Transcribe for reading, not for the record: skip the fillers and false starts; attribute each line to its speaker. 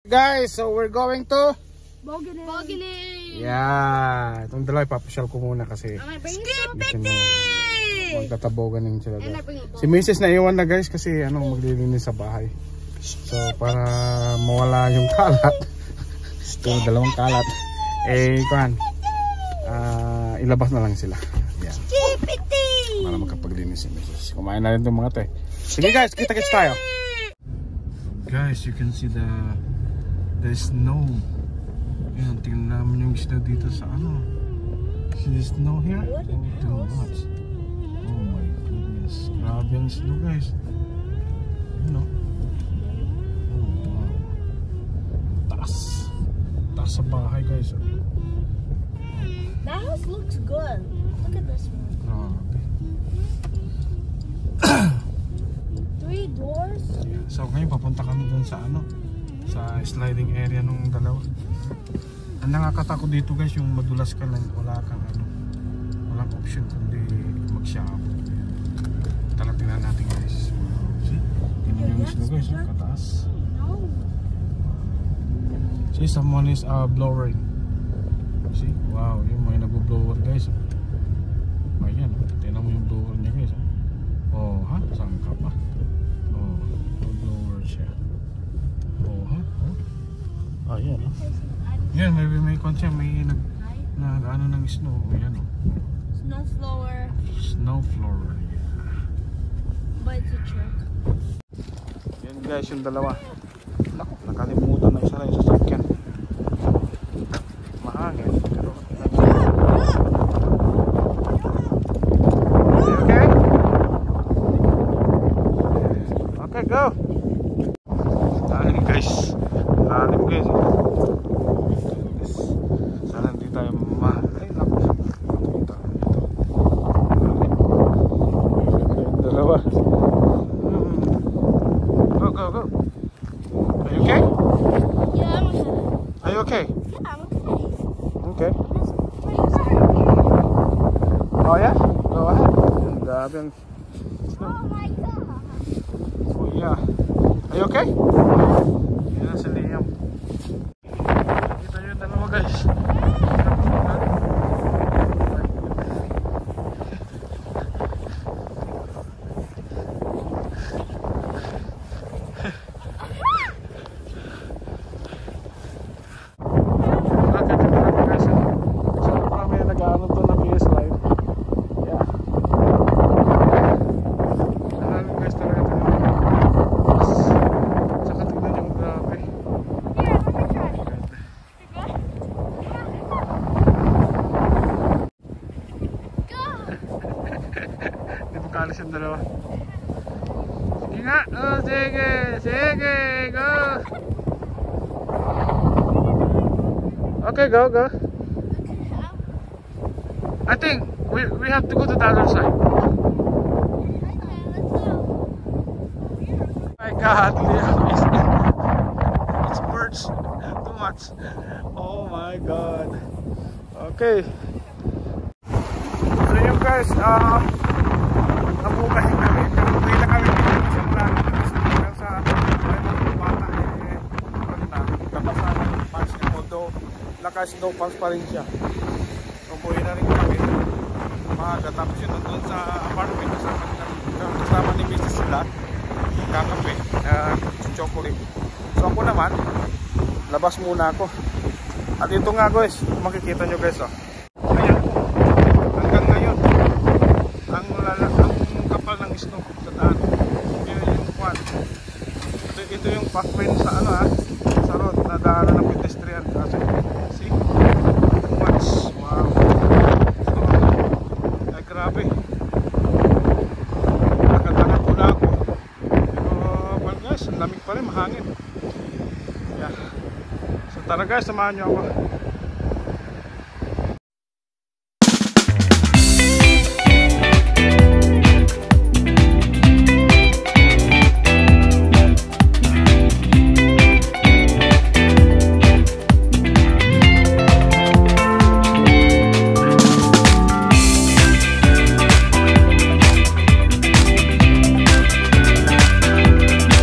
Speaker 1: Guys, so we're going to
Speaker 2: Bogini.
Speaker 1: Yeah, itong dalawa ipapasyal ko muna kasi magtatabogan sila daw. Si Mrs. naiwan na guys kasi maglilinis sa bahay. So para mawala yung kalat. Ito, dalawang kalat. Ilabas na lang sila. Yeah. Para makapaglinis si Mrs. Kumain na rin itong mga te. Sige guys, kita-kits tayo. Guys, you can see the snow. Ayan, tingnan namin yung snow dito sa See the snow here? Oh, too much. Oh my goodness. Grabe ang snow guys. Oh wow. Taas sa bahay guys.
Speaker 2: That house looks good. Look at this one.
Speaker 1: Grabe.
Speaker 2: 3 doors.
Speaker 1: Yeah. So ngayon papunta kami dun sa sa sliding area nung dalawa. Ang nakakatakot dito guys, yung madulas ka lang, walang option kundi mag-shower. Tingnan natin guys. See? Tingnan yung snow guys, kataas. See, someone is blowing. See? Wow, yung may nag-blower guys. Ayan, tingnan mo yung blower niya guys. Oh, ha? Saan ka pa? Oh, blower siya. Oh, ha? Oh. Ayan, yan, may konti may nag-ano ng snow. Ayan,
Speaker 2: Snow flower.
Speaker 1: Snow flower, yeah.
Speaker 2: But it's a trick.
Speaker 1: Yan guys, yung dalawa. Naku, nakalimutan na isa na yung sasakyan. Mahangin. Pero okay? Okay, go! Lalim guys. Lalim guys. Sana hindi tayo ay naku. Yung dalawa. Go. Are you okay?
Speaker 2: Yeah, I'm okay.
Speaker 1: Are you okay?
Speaker 2: Yeah, I'm okay.
Speaker 1: Okay. Oh yeah? Go ahead. Grabe ang snow.
Speaker 2: Oh my god.
Speaker 1: Oh yeah. Are you okay? Yan si Liam. Kita nyo yung dalawa guys. Kalis yung dalawa. Sige nga. Oh, sige. Go. Okay, go. I think we have to go to the other side. My God, Leo, it's birds. Too much. Oh my God. Okay. So yun guys, nabukahin kami, pero hindi na kami sa plan hanggang sa mga bata kapasama yung pants niya mo, though naka-snow pants pa rin siya. So buhay na rin kami maaga, tapos yun nandun sa apartment kasama ni Mrs. sila kakape, chocolate. So ako naman labas muna ako, at ito nga guys, makikita nyo guys ayan, hanggang ngayon ang kapal ng snow sa daan. Yun yung kwan. Ito yung pathway sa sa road na daanan ng pedestrian kasi see? Too much. Wow. Ay grabe. Nakatanan ko na ako. Pero guys, ang lamig pa rin, mahangin. Yeah. So tara guys, samahan nyo ako.